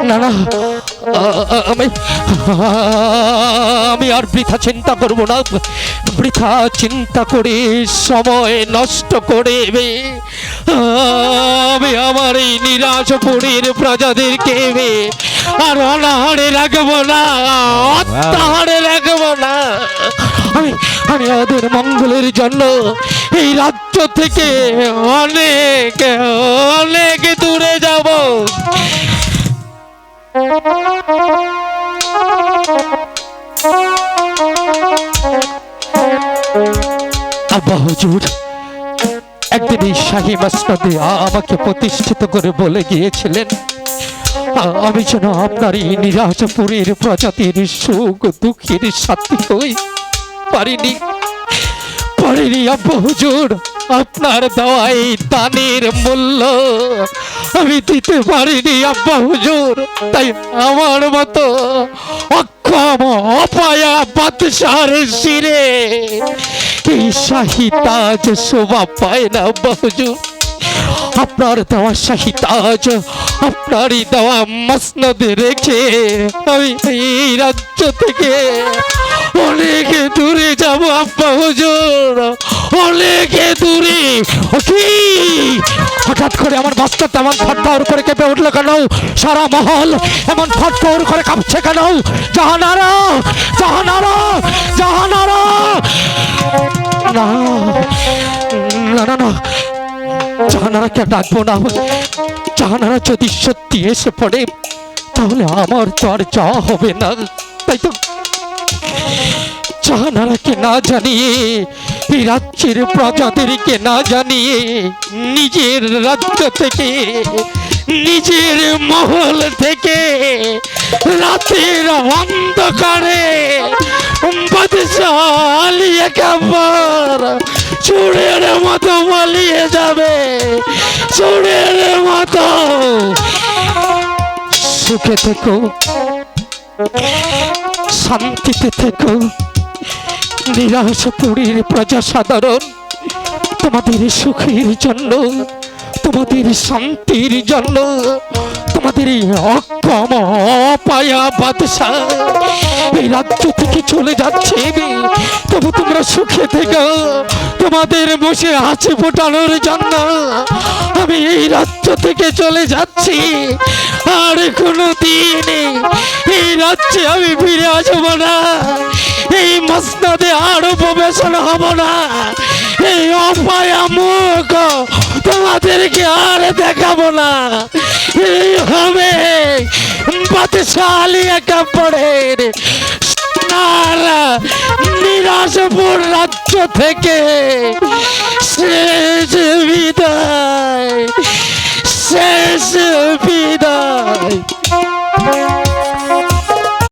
না না, আমি আর বৃথা চিন্তা করব না। বৃথা চিন্তা করে সময় নষ্ট করে আমি আমার এই নিরাশপুরীর প্রজাদেরকে আর অনাহারে রাখবো না, অত্যাহারে রাখবো না। আমি ওদের মঙ্গলের জন্য এই রাজ্য থেকে অনেক অনেক দূরে যাব। আব্বা হুজুর একদিন এই শাহী মসনদে আমাকে প্রতিষ্ঠিত করে বলে গিয়েছিলেন, আমি যেন আপনার এই নিরাশপুরীর প্রজাতির সুখ দুঃখের সাথী হই। পারিনি আব্বা হুজুর, আপনার দেওয়া এই দানের মূল্য আমি দিতে পারিনি আব্বা হুজুর। তাই আমার মতো অক্ষম অপায়া বাদশার শিরে এই শাহী তাজ শোভা পায় না আব্বা হুজুর। আপনার দেওয়া শাহী তাজ আপনারই দেওয়া মসনদে রেখে আমি এই রাজ্য থেকে অনেক দূরে যাব আব্বা হুজুর, অনেক দূরে। হঠাৎ করে আমার বাস্তব এমন ফটফট করে কেঁপে উঠলো কেন? সারা মহল এমন ফটফট করে কাঁপছে কেন? জাহানারা, জাহানারা, জাহানারা! না না না না, জাহানারাকে ডাকবো না। জাহানারা যদি সত্যি এসে পড়ে তাহলে আমার তো আর যাওয়া হবে না। তাই তো জাহানারাকে না জানিয়ে, এই রাজ্যের প্রজাদেরকে না জানিয়ে নিজের রাজ্য থেকে, নিজের মহল থেকে রাতের অন্ধকারে বাদশাহ আলী একবার চোরের মতো পালিয়ে যাবে, চোরের মতো। সুখে থেকো, শান্তিতে থেকো নিরাশপুরীর প্রজা সাধারণ। তোমাদের সুখের জন্য, তোমাদের শান্তির জন্য, তোমাদের এই অক্ষম অপায়া বাদশা এই রাজ্য থেকে চলে যাচ্ছে। তবু তোমরা সুখে থেকো, তোমাদের বসে হাসি ফোটানোর জন্য আমি এই রাজ্য থেকে চলে যাচ্ছি। আর কোনো দিন এই রাজ্যে আমি ফিরে আসবো না, এই মসনদে আরো প্রবেশন হব না। এই অপায়া মুখ তোমাদেরকে আর দেখাবো না। এই হবে বাদশাহ আলী একবারের নিরাশপুর রাজ্য থেকে শেষ বিদায়।